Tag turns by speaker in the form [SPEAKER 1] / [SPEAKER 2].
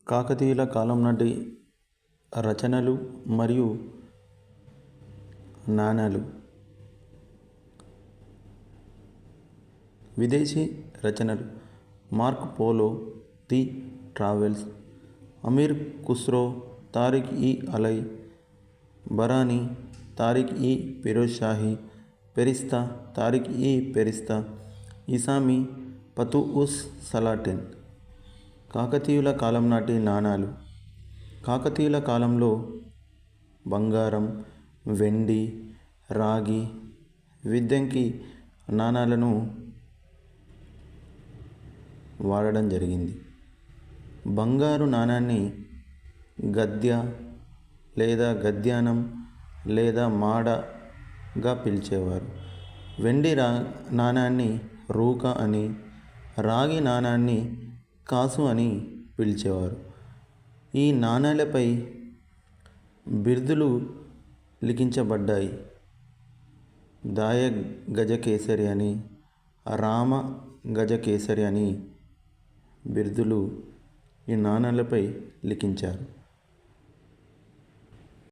[SPEAKER 1] కాకతీయుల కాలం నాటి రచనలు మరియు నాణేలు. విదేశీ రచనలు: Marco Polo, the travels, Amir Khusro, Tarikh i Alai, Barani, Tarikh i Firoz Shahi, Ferishta, Tarikh i Ferishta, Isami, Futuh us Salatin. కాకతీయుల కాలం నాటి నాణాలు. కాకతీయుల కాలంలో బంగారం, వెండి, రాగి, విద్యంకి నాణాలను వాడడం జరిగింది. బంగారు నాణాన్ని గద్య లేదా గద్యానం లేదా మాడగా పిలిచేవారు. వెండి నాణాన్ని రూక అని, రాగి నాణాన్ని కాసు అని పిలిచేవారు. ఈ నాణేలపై బిరుదులు లిఖించబడ్డాయి. దాయ గజకేసరి అని, రామ గజకేసరి అని బిరుదులు ఈ నాణేలపై లిఖించారు.